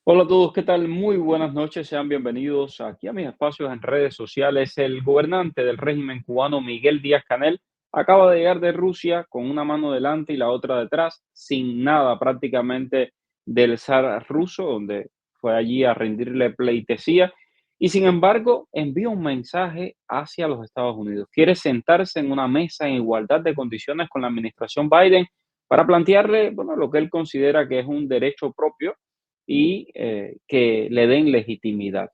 Hola a todos, ¿qué tal? Muy buenas noches, sean bienvenidos aquí a mis espacios en redes sociales. El gobernante del régimen cubano, Miguel Díaz-Canel, acaba de llegar de Rusia con una mano delante y la otra detrás, sin nada prácticamente del zar ruso, donde fue allí a rendirle pleitesía. Y sin embargo, envía un mensaje hacia los Estados Unidos. Quiere sentarse en una mesa en igualdad de condiciones con la administración Biden para plantearle, bueno, lo que él considera que es un derecho propio y que le den legitimidad.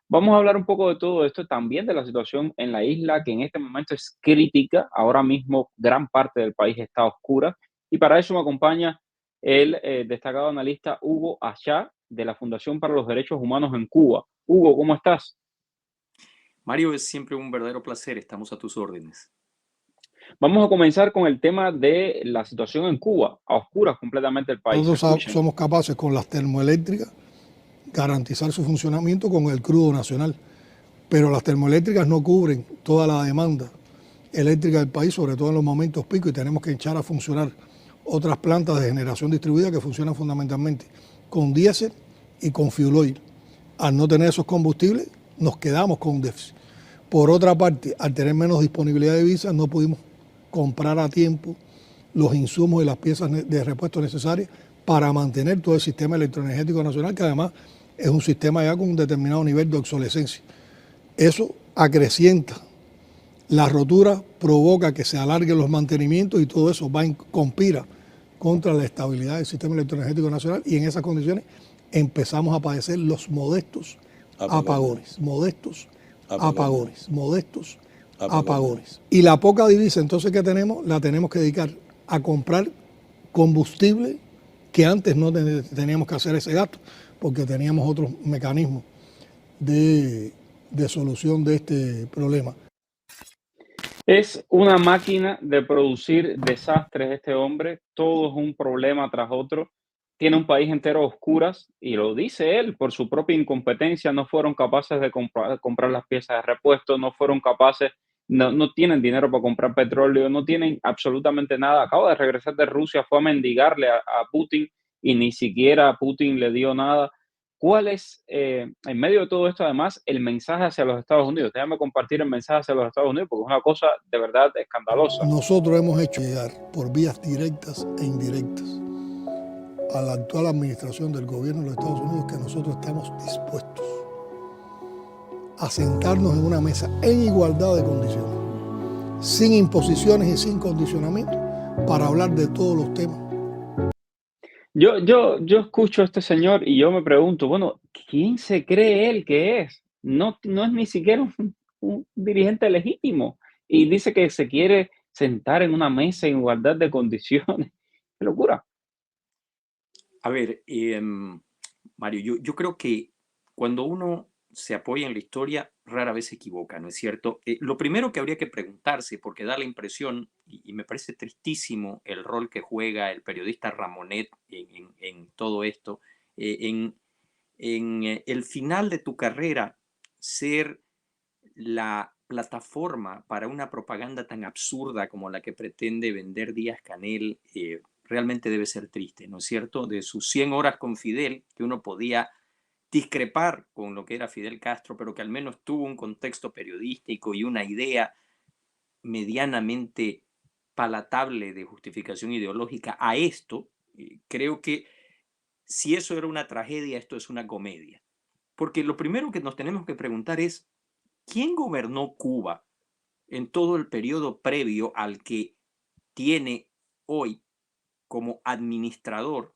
Vamos a hablar un poco de todo esto, también de la situación en la isla, que en este momento es crítica. Ahora mismo gran parte del país está a oscura y para eso me acompaña el destacado analista Hugo Achá de la Fundación para los Derechos Humanos en Cuba. Hugo, ¿cómo estás? Mario, es siempre un verdadero placer, estamos a tus órdenes. Vamos a comenzar con el tema de la situación en Cuba, a oscuras completamente el país. Nosotros Escuchen. somos capaces con las termoeléctricas garantizar su funcionamiento con el crudo nacional, pero las termoeléctricas no cubren toda la demanda eléctrica del país, sobre todo en los momentos pico, y tenemos que echar a funcionar otras plantas de generación distribuida que funcionan fundamentalmente con diésel y con fuel oil. Al no tener esos combustibles, nos quedamos con un déficit. Por otra parte, al tener menos disponibilidad de divisas, no pudimos comprar a tiempo los insumos y las piezas de repuesto necesarias para mantener todo el sistema electroenergético nacional, que además es un sistema ya con un determinado nivel de obsolescencia. Eso acrecienta la rotura, provoca que se alarguen los mantenimientos y todo eso conspira contra la estabilidad del sistema electroenergético nacional, y en esas condiciones empezamos a padecer los modestos apagones, modestos apagones, modestos apagones. Y la poca divisa entonces que tenemos, la tenemos que dedicar a comprar combustible, que antes no teníamos que hacer ese gasto, porque teníamos otros mecanismos de solución de este problema. Es una máquina de producir desastres este hombre, todo es un problema tras otro. Tiene un país entero a oscuras y lo dice él, por su propia incompetencia, no fueron capaces de comprar las piezas de repuesto, no fueron capaces, no tienen dinero para comprar petróleo, no tienen absolutamente nada. Acaba de regresar de Rusia, fue a mendigarle a Putin y ni siquiera Putin le dio nada. ¿Cuál es, en medio de todo esto, además, el mensaje hacia los Estados Unidos? Déjame compartir el mensaje hacia los Estados Unidos porque es una cosa de verdad escandalosa. Nosotros hemos hecho llegar por vías directas e indirectas a la actual administración del gobierno de los Estados Unidos que nosotros estamos dispuestos a sentarnos en una mesa en igualdad de condiciones, sin imposiciones y sin condicionamiento, para hablar de todos los temas. Yo escucho a este señor y yo me pregunto, bueno, ¿quién se cree él que es? No es ni siquiera un dirigente legítimo y dice que se quiere sentar en una mesa en igualdad de condiciones. ¡Qué locura! A ver, Mario, yo creo que cuando uno se apoya en la historia, rara vez se equivoca, ¿no es cierto? Lo primero que habría que preguntarse, porque da la impresión, y me parece tristísimo el rol que juega el periodista Ramonet en todo esto, en el final de tu carrera, ser la plataforma para una propaganda tan absurda como la que pretende vender Díaz-Canel, realmente debe ser triste, ¿no es cierto? De sus 100 horas con Fidel, que uno podía discrepar con lo que era Fidel Castro, pero que al menos tuvo un contexto periodístico y una idea medianamente palatable de justificación ideológica a esto, creo que si eso era una tragedia, esto es una comedia. Porque lo primero que nos tenemos que preguntar es, ¿quién gobernó Cuba en todo el periodo previo al que tiene hoy como administrador,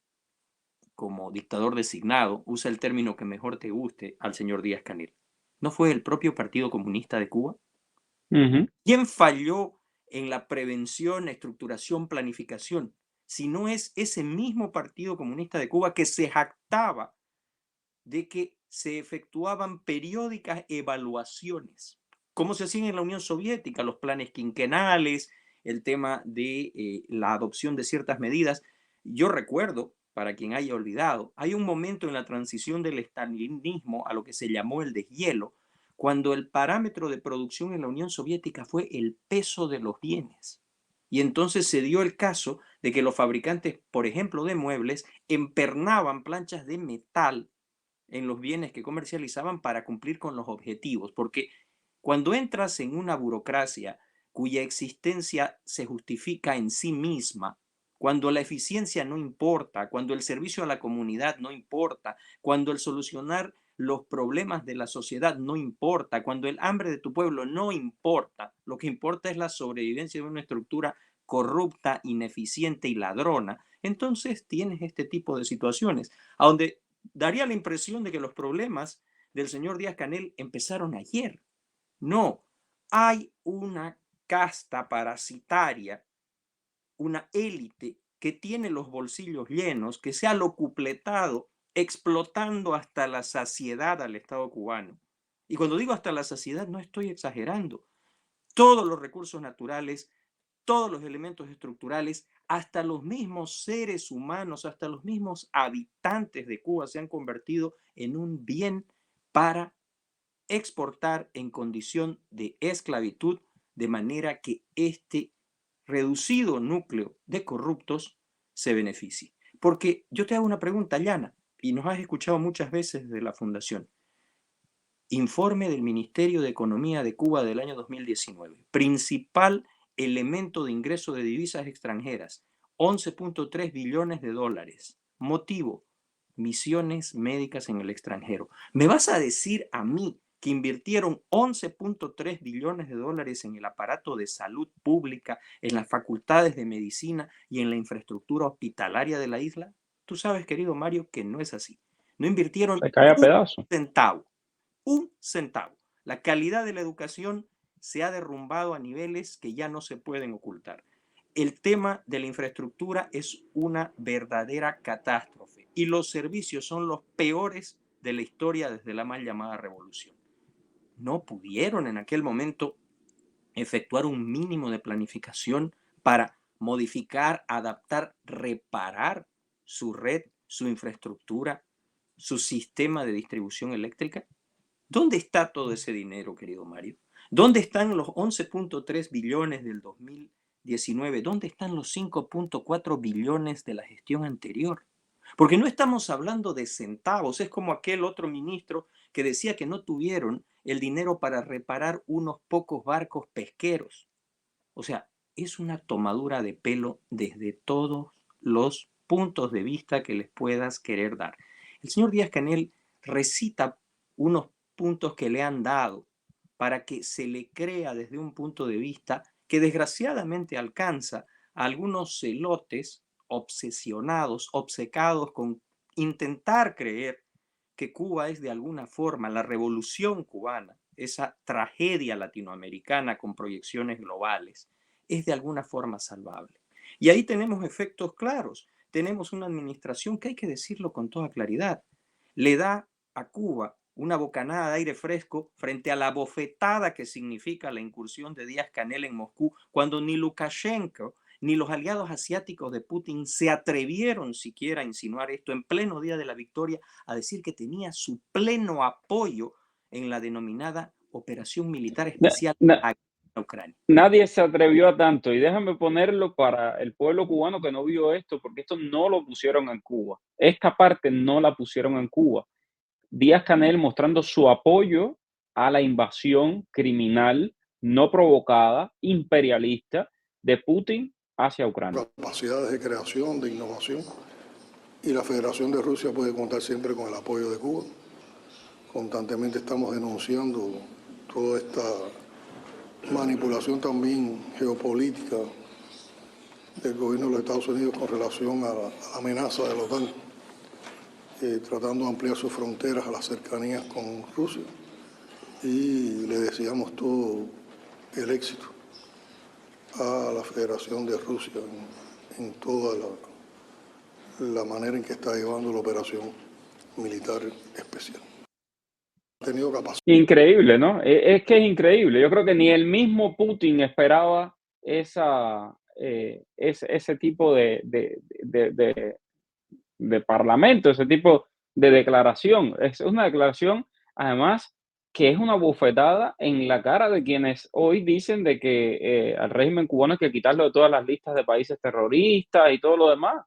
como dictador designado, usa el término que mejor te guste, al señor Díaz-Canel? ¿No fue el propio Partido Comunista de Cuba? Ujú. ¿Quién falló en la prevención, estructuración, planificación? Si no es ese mismo Partido Comunista de Cuba que se jactaba de que se efectuaban periódicas evaluaciones, como se hacían en la Unión Soviética, los planes quinquenales, el tema de la adopción de ciertas medidas. Yo recuerdo, para quien haya olvidado, hay un momento en la transición del estalinismo a lo que se llamó el deshielo, cuando el parámetro de producción en la Unión Soviética fue el peso de los bienes. Y entonces se dio el caso de que los fabricantes, por ejemplo, de muebles, empernaban planchas de metal en los bienes que comercializaban para cumplir con los objetivos, porque cuando entras en una burocracia cuya existencia se justifica en sí misma, cuando la eficiencia no importa, cuando el servicio a la comunidad no importa, cuando el solucionar los problemas de la sociedad no importa, cuando el hambre de tu pueblo no importa, lo que importa es la sobrevivencia de una estructura corrupta, ineficiente y ladrona, entonces tienes este tipo de situaciones, a donde daría la impresión de que los problemas del señor Díaz-Canel empezaron ayer. No, hay una casta parasitaria, una élite que tiene los bolsillos llenos, que se ha locupletado explotando hasta la saciedad al Estado cubano. Y cuando digo hasta la saciedad, no estoy exagerando. Todos los recursos naturales, todos los elementos estructurales, hasta los mismos seres humanos, hasta los mismos habitantes de Cuba se han convertido en un bien para exportar en condición de esclavitud, de manera que este reducido núcleo de corruptos se beneficie. Porque yo te hago una pregunta, Llana, y nos has escuchado muchas veces de la Fundación. Informe del Ministerio de Economía de Cuba del año 2019. Principal elemento de ingreso de divisas extranjeras, 11.3 billones de dólares. Motivo, misiones médicas en el extranjero. ¿Me vas a decir a mí que invirtieron 11.3 billones de dólares en el aparato de salud pública, en las facultades de medicina y en la infraestructura hospitalaria de la isla? Tú sabes, querido Mario, que no es así. No invirtieron Se cae a un pedazos. centavo. Un centavo. La calidad de la educación se ha derrumbado a niveles que ya no se pueden ocultar. El tema de la infraestructura es una verdadera catástrofe y los servicios son los peores de la historia desde la mal llamada revolución. No pudieron en aquel momento efectuar un mínimo de planificación para modificar, adaptar, reparar su red, su infraestructura, su sistema de distribución eléctrica. ¿Dónde está todo ese dinero, querido Mario? ¿Dónde están los 11.3 billones del 2019? ¿Dónde están los 5.4 billones de la gestión anterior? Porque no estamos hablando de centavos. Es como aquel otro ministro que decía que no tuvieron el dinero para reparar unos pocos barcos pesqueros. O sea, es una tomadura de pelo desde todos los puntos de vista que les puedas querer dar. El señor Díaz-Canel recita unos puntos que le han dado para que se le crea desde un punto de vista que desgraciadamente alcanza a algunos celotes obsesionados, obcecados con intentar creer que Cuba es de alguna forma la revolución cubana, esa tragedia latinoamericana con proyecciones globales, es de alguna forma salvable. Y ahí tenemos efectos claros. Tenemos una administración que hay que decirlo con toda claridad. Le da a Cuba una bocanada de aire fresco frente a la bofetada que significa la incursión de Díaz-Canel en Moscú, cuando ni Lukashenko ni los aliados asiáticos de Putin se atrevieron siquiera a insinuar esto en pleno día de la victoria, a decir que tenía su pleno apoyo en la denominada operación militar especial a Ucrania. Nadie se atrevió a tanto, y déjame ponerlo para el pueblo cubano que no vio esto, porque esto no lo pusieron en Cuba. Esta parte no la pusieron en Cuba. Díaz-Canel mostrando su apoyo a la invasión criminal, no provocada, imperialista de Putin hacia Ucrania. Capacidades de creación, de innovación, y la Federación de Rusia puede contar siempre con el apoyo de Cuba. Constantemente estamos denunciando toda esta manipulación también geopolítica del gobierno de los Estados Unidos con relación a la amenaza de la OTAN, tratando de ampliar sus fronteras a las cercanías con Rusia, y le deseamos todo el éxito a la Federación de Rusia en toda la manera en que está llevando la operación militar especial. Ha tenido capacidad. Increíble, ¿no? Es que es increíble. Yo creo que ni el mismo Putin esperaba ese tipo de parlamento, ese tipo de declaración. Es una declaración, además, que es una bofetada en la cara de quienes hoy dicen de que al régimen cubano hay que quitarlo de todas las listas de países terroristas y todo lo demás.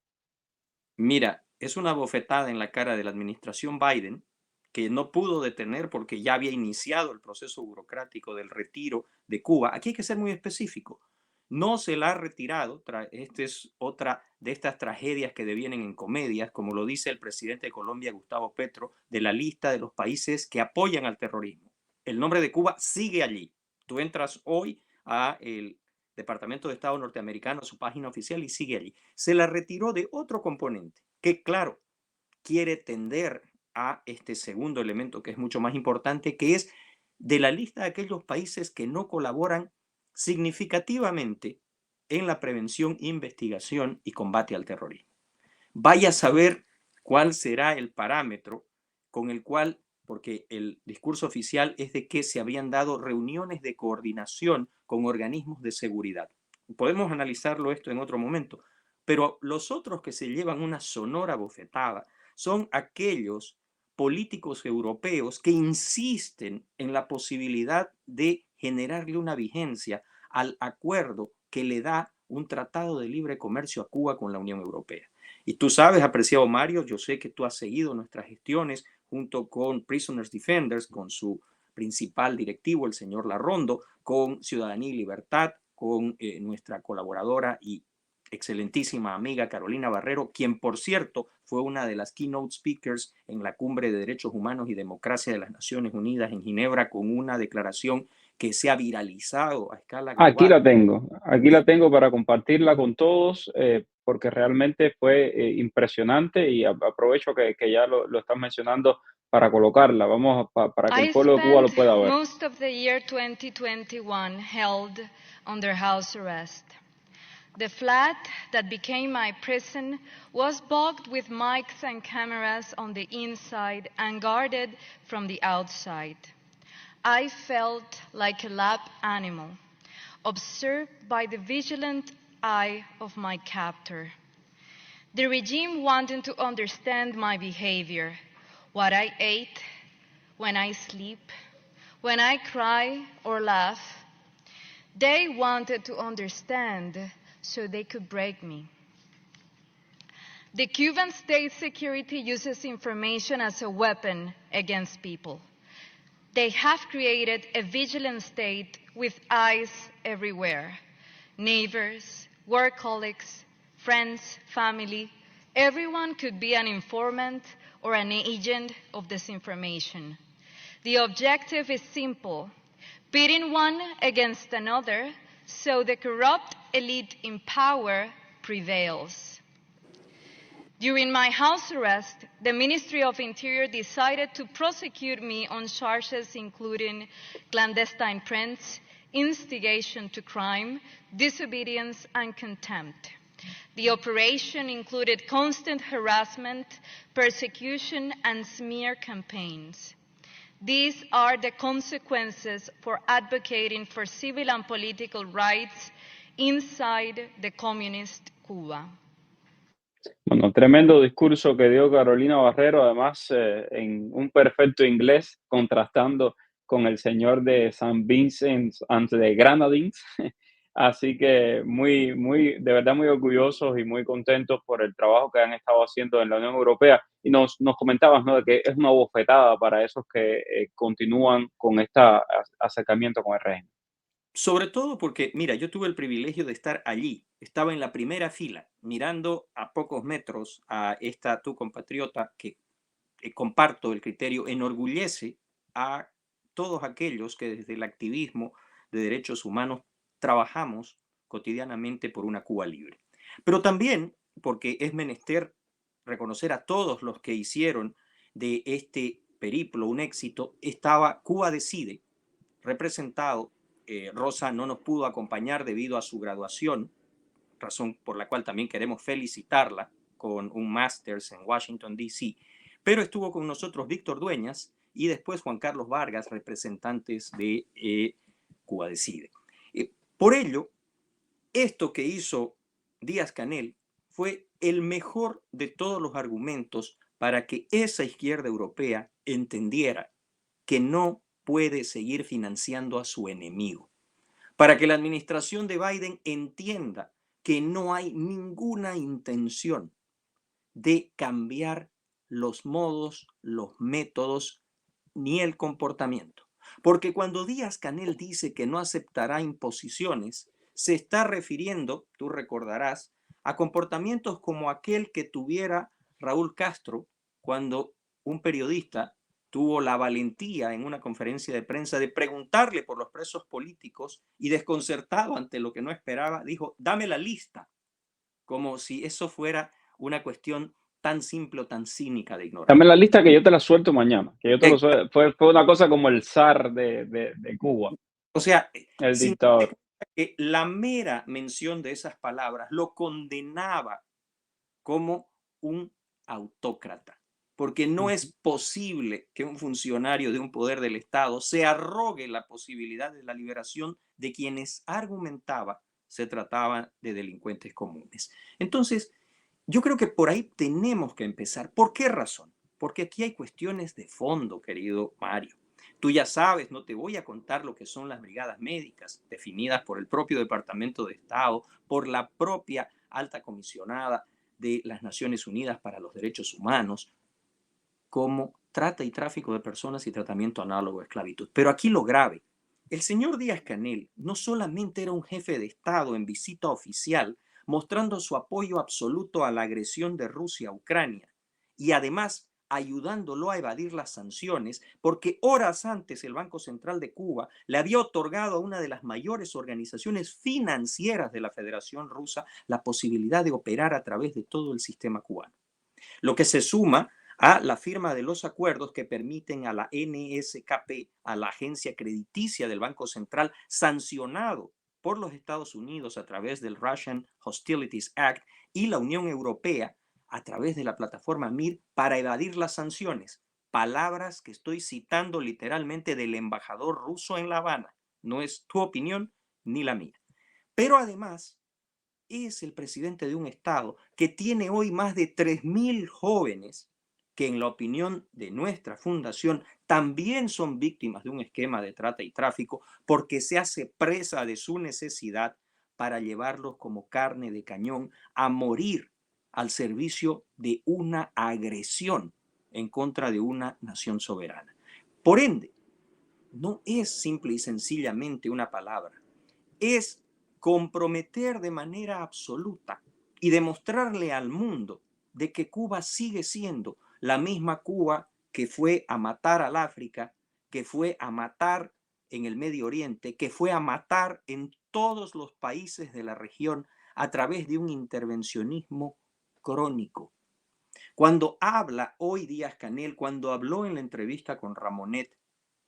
Mira, es una bofetada en la cara de la administración Biden, que no pudo detener porque ya había iniciado el proceso burocrático del retiro de Cuba. Aquí hay que ser muy específico. No se la ha retirado. Esta es otra de estas tragedias que devienen en comedias, como lo dice el presidente de Colombia, Gustavo Petro, de la lista de los países que apoyan al terrorismo. El nombre de Cuba sigue allí. Tú entras hoy a el Departamento de Estado norteamericano, su página oficial, y sigue allí. Se la retiró de otro componente, que claro, quiere tender a este segundo elemento que es mucho más importante, que es de la lista de aquellos países que no colaboran significativamente en la prevención, investigación y combate al terrorismo. Vaya a saber cuál será el parámetro con el cual, porque el discurso oficial es de que se habían dado reuniones de coordinación con organismos de seguridad. Podemos analizarlo esto en otro momento, pero los otros que se llevan una sonora bofetada son aquellos políticos europeos que insisten en la posibilidad de generarle una vigencia al acuerdo que le da un tratado de libre comercio a Cuba con la Unión Europea. Y tú sabes, apreciado Mario, yo sé que tú has seguido nuestras gestiones junto con Prisoners Defenders, con su principal directivo, el señor Larrondo, con Ciudadanía y Libertad, con nuestra colaboradora y excelentísima amiga Carolina Barrero, quien por cierto fue una de las keynote speakers en la Cumbre de Derechos Humanos y Democracia de las Naciones Unidas en Ginebra, con una declaración que se ha viralizado a escala global. Aquí la tengo para compartirla con todos, porque realmente fue impresionante y aprovecho que ya lo están mencionando para colocarla. Vamos para que el I pueblo de Cuba lo spent pueda ver. most of the year 2021 held under house arrest. The flat that became my prison was bugged with mics and cameras on the inside and guarded from the outside. I felt like a lab animal, observed by the vigilant eye of my captor. The regime wanted to understand my behavior, what I ate, when I sleep, when I cry or laugh. They wanted to understand so they could break me. The Cuban state security uses information as a weapon against people. They have created a vigilant state with eyes everywhere. Neighbors, work colleagues, friends, family, everyone could be an informant or an agent of disinformation. The objective is simple: pitting one against another so the corrupt elite in power prevails. During my house arrest, the Ministry of Interior decided to prosecute me on charges including clandestine prints, instigation to crime, disobedience, and contempt. The operation included constant harassment, persecution, and smear campaigns. These are the consequences for advocating for civil and political rights inside the communist Cuba. Bueno, tremendo discurso que dio Carolina Barrero, además en un perfecto inglés, contrastando con el señor de St. Vincent and the Grenadines. Así que de verdad muy orgullosos y muy contentos por el trabajo que han estado haciendo en la Unión Europea. Y nos comentabas, ¿no?, de que es una bofetada para esos que continúan con este acercamiento con el régimen. Sobre todo porque, mira, yo tuve el privilegio de estar allí. Estaba en la primera fila, mirando a pocos metros a esta tu compatriota que comparto el criterio, enorgullece a todos aquellos que desde el activismo de derechos humanos trabajamos cotidianamente por una Cuba libre. Pero también porque es menester reconocer a todos los que hicieron de este periplo un éxito, estaba Cuba Decide, representado. Rosa no nos pudo acompañar debido a su graduación, razón por la cual también queremos felicitarla con un máster's en Washington, D.C., pero estuvo con nosotros Víctor Dueñas y después Juan Carlos Vargas, representantes de Cuba Decide. Por ello, esto que hizo Díaz-Canel fue el mejor de todos los argumentos para que esa izquierda europea entendiera que no puede seguir financiando a su enemigo, para que la administración de Biden entienda que no hay ninguna intención de cambiar los modos, los métodos ni el comportamiento. Porque cuando Díaz-Canel dice que no aceptará imposiciones, se está refiriendo, tú recordarás, a comportamientos como aquel que tuviera Raúl Castro cuando un periodista tuvo la valentía en una conferencia de prensa de preguntarle por los presos políticos y desconcertado ante lo que no esperaba, dijo, dame la lista, como si eso fuera una cuestión tan simple o tan cínica de ignorar. Dame la lista que yo te la suelto mañana. Que yo te lo Exacto. fue una cosa como el zar de Cuba, O sea, el sin darse dictador. cuenta que la mera mención de esas palabras lo condenaba como un autócrata, porque no es posible que un funcionario de un poder del Estado se arrogue la posibilidad de la liberación de quienes argumentaba se trataba de delincuentes comunes. Entonces, yo creo que por ahí tenemos que empezar. ¿Por qué razón? Porque aquí hay cuestiones de fondo, querido Mario. Tú ya sabes, no te voy a contar lo que son las brigadas médicas, definidas por el propio Departamento de Estado, por la propia alta comisionada de las Naciones Unidas para los Derechos Humanos, como trata y tráfico de personas y tratamiento análogo a esclavitud. Pero aquí lo grave, el señor Díaz-Canel no solamente era un jefe de Estado en visita oficial, mostrando su apoyo absoluto a la agresión de Rusia a Ucrania, y además ayudándolo a evadir las sanciones, porque horas antes el Banco Central de Cuba le había otorgado a una de las mayores organizaciones financieras de la Federación Rusa la posibilidad de operar a través de todo el sistema cubano. Lo que se suma a la firma de los acuerdos que permiten a la NSKP, a la agencia crediticia del Banco Central, sancionado por los Estados Unidos a través del Russian Hostilities Act y la Unión Europea a través de la plataforma MIR para evadir las sanciones. Palabras que estoy citando literalmente del embajador ruso en La Habana. No es tu opinión ni la mía. Pero además es el presidente de un estado que tiene hoy más de 3.000 jóvenes que en la opinión de nuestra fundación también son víctimas de un esquema de trata y tráfico porque se hace presa de su necesidad para llevarlos como carne de cañón a morir al servicio de una agresión en contra de una nación soberana. Por ende, no es simple y sencillamente una palabra, es comprometer de manera absoluta y demostrarle al mundo de que Cuba sigue siendo la misma Cuba que fue a matar al África, que fue a matar en el Medio Oriente, que fue a matar en todos los países de la región a través de un intervencionismo crónico. Cuando habla hoy Díaz-Canel, cuando habló en la entrevista con Ramonet,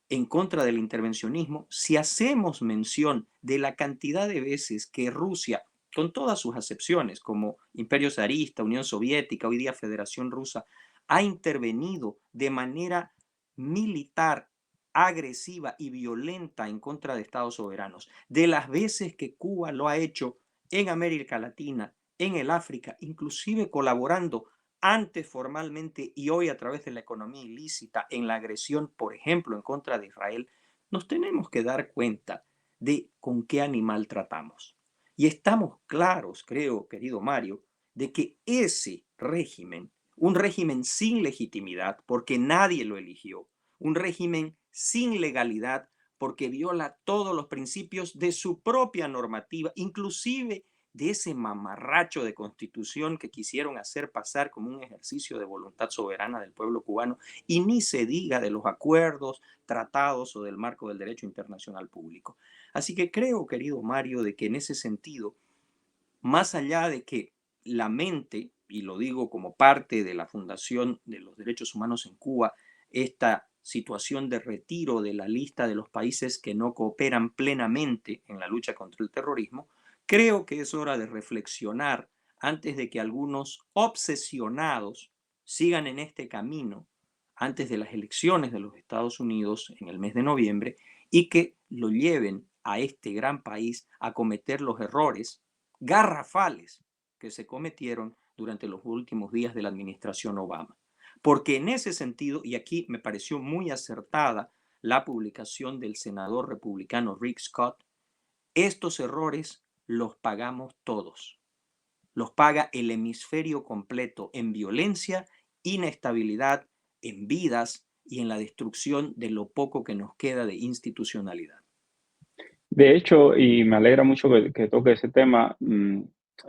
en contra del intervencionismo, si hacemos mención de la cantidad de veces que Rusia, con todas sus acepciones, como Imperio Zarista, Unión Soviética, hoy día Federación Rusa, ha intervenido de manera militar, agresiva y violenta en contra de estados soberanos, de las veces que Cuba lo ha hecho en América Latina, en el África, inclusive colaborando antes formalmente y hoy a través de la economía ilícita en la agresión, por ejemplo, en contra de Israel, nos tenemos que dar cuenta de con qué animal tratamos. Y estamos claros, creo, querido Mario, de que ese régimen, un régimen sin legitimidad, porque nadie lo eligió, un régimen sin legalidad, porque viola todos los principios de su propia normativa, inclusive de ese mamarracho de constitución que quisieron hacer pasar como un ejercicio de voluntad soberana del pueblo cubano, y ni se diga de los acuerdos, tratados o del marco del derecho internacional público. Así que creo, querido Mario, de que en ese sentido, más allá de que la mente, y lo digo como parte de la Fundación de los Derechos Humanos en Cuba, esta situación de retiro de la lista de los países que no cooperan plenamente en la lucha contra el terrorismo, creo que es hora de reflexionar antes de que algunos obsesionados sigan en este camino antes de las elecciones de los Estados Unidos en el mes de noviembre y que lo lleven a este gran país a cometer los errores garrafales que se cometieron durante los últimos días de la administración Obama. Porque en ese sentido, y aquí me pareció muy acertada la publicación del senador republicano Rick Scott, estos errores los pagamos todos. Los paga el hemisferio completo en violencia inestabilidad, en vidas y en la destrucción de lo poco que nos queda de institucionalidad. De hecho, y me alegra mucho que toque ese tema,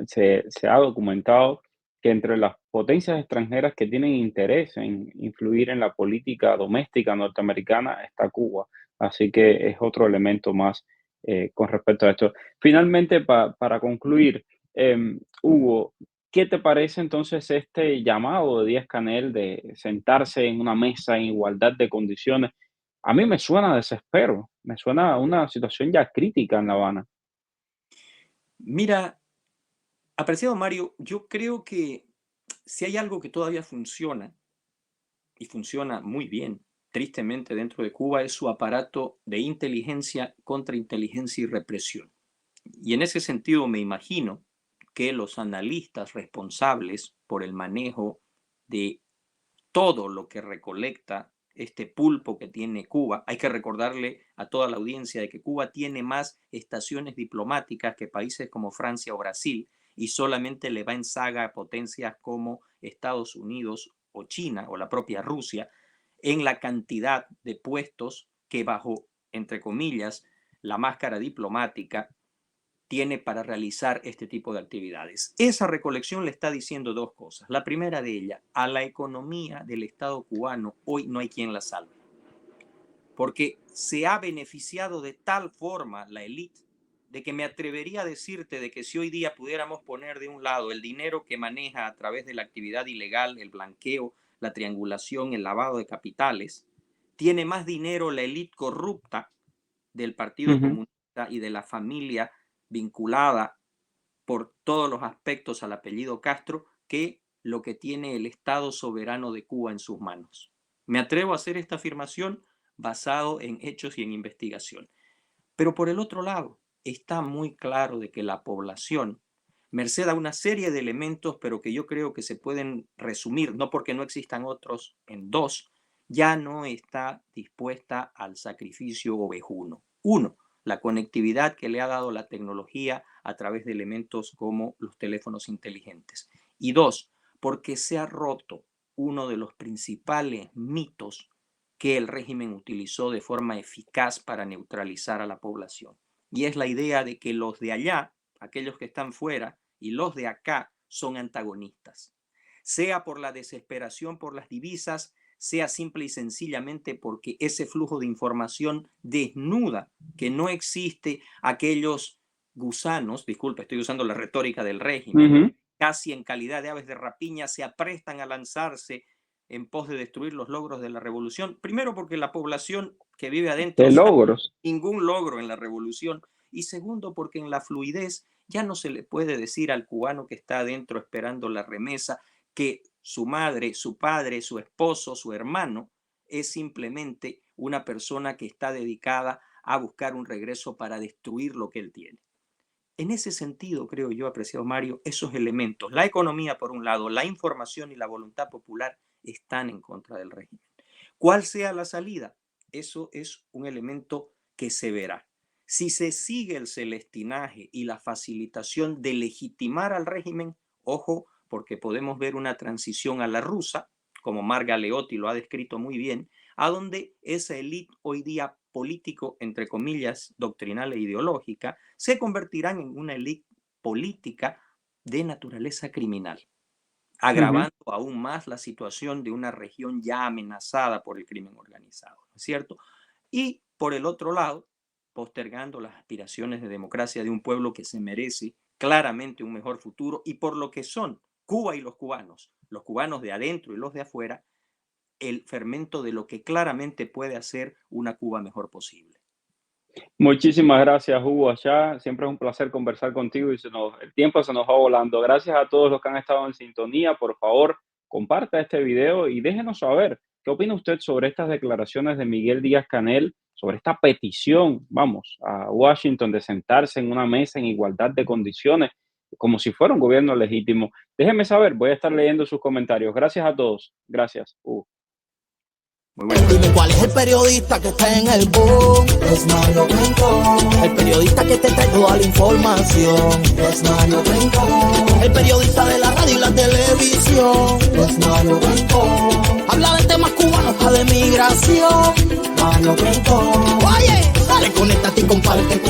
se ha documentado que entre las potencias extranjeras que tienen interés en influir en la política doméstica norteamericana está Cuba. Así que es otro elemento más con respecto a esto. Finalmente, para concluir, Hugo, ¿qué te parece entonces este llamado de Díaz-Canel de sentarse en una mesa en igualdad de condiciones? A mí me suena a desespero, me suena a una situación ya crítica en La Habana. Mira, apreciado Mario, yo creo que si hay algo que todavía funciona, y funciona muy bien, tristemente dentro de Cuba, es su aparato de inteligencia, contrainteligencia y represión. Y en ese sentido me imagino que los analistas responsables por el manejo de todo lo que recolecta este pulpo que tiene Cuba. Hay que recordarle a toda la audiencia de que Cuba tiene más estaciones diplomáticas que países como Francia o Brasil y solamente le va en saga a potencias como Estados Unidos o China o la propia Rusia en la cantidad de puestos que bajo, entre comillas, la máscara diplomática tiene para realizar este tipo de actividades. Esa recolección le está diciendo dos cosas. La primera de ellas, a la economía del Estado cubano hoy no hay quien la salve, porque se ha beneficiado de tal forma la élite de que me atrevería a decirte de que si hoy día pudiéramos poner de un lado el dinero que maneja a través de la actividad ilegal, el blanqueo, la triangulación, el lavado de capitales, tiene más dinero la élite corrupta del Partido Ujú. Comunista y de la familia vinculada por todos los aspectos al apellido Castro que lo que tiene el Estado soberano de Cuba en sus manos. Me atrevo a hacer esta afirmación basado en hechos y en investigación. Pero por el otro lado, está muy claro de que la población, merced a una serie de elementos, pero que yo creo que se pueden resumir, no porque no existan otros, en dos, ya no está dispuesta al sacrificio ovejuno. Uno, la conectividad que le ha dado la tecnología a través de elementos como los teléfonos inteligentes. Y dos, porque se ha roto uno de los principales mitos que el régimen utilizó de forma eficaz para neutralizar a la población. Y es la idea de que los de allá, aquellos que están fuera, y los de acá son antagonistas. Sea por la desesperación por las divisas, sea simple y sencillamente porque ese flujo de información desnuda que no existe aquellos gusanos, disculpe, estoy usando la retórica del régimen, Ujú. casi en calidad de aves de rapiña, se aprestan a lanzarse en pos de destruir los logros de la revolución. Primero porque la población que vive adentro De sabe logros. ningún logro en la revolución. Y segundo porque en la fluidez ya no se le puede decir al cubano que está adentro esperando la remesa que su madre, su padre, su esposo, su hermano es simplemente una persona que está dedicada a buscar un regreso para destruir lo que él tiene. En ese sentido, creo yo, apreciado Mario, esos elementos, la economía por un lado, la información y la voluntad popular, están en contra del régimen. ¿Cuál sea la salida? Eso es un elemento que se verá. Si se sigue el celestinaje y la facilitación de legitimar al régimen, ojo, porque podemos ver una transición a la rusa, como Marc Galeotti lo ha descrito muy bien, a donde esa élite hoy día político, entre comillas, doctrinal e ideológica, se convertirán en una élite política de naturaleza criminal, Ujú. agravando aún más la situación de una región ya amenazada por el crimen organizado, ¿no es cierto? Y por el otro lado, postergando las aspiraciones de democracia de un pueblo que se merece claramente un mejor futuro y por lo que son Cuba y los cubanos de adentro y los de afuera, el fermento de lo que claramente puede hacer una Cuba mejor posible. Muchísimas gracias, Hugo. Allá siempre es un placer conversar contigo y el tiempo se nos va volando. Gracias a todos los que han estado en sintonía. Por favor, comparta este video y déjenos saber qué opina usted sobre estas declaraciones de Miguel Díaz-Canel, sobre esta petición, vamos, a Washington de sentarse en una mesa en igualdad de condiciones, como si fuera un gobierno legítimo. Déjenme saber, voy a estar leyendo sus comentarios. Gracias a todos. Gracias, Hugo. Muy bueno. Dime cuál es el periodista que está en el boom. Es Mario Rincón. El periodista que te trae toda la información. Es Mario Rincón. El periodista de la radio y la televisión. Es Mario Rincón. Habla de temas cubanos, hasta de migración. Mario Rincón. Oye, dale, conéctate y comparte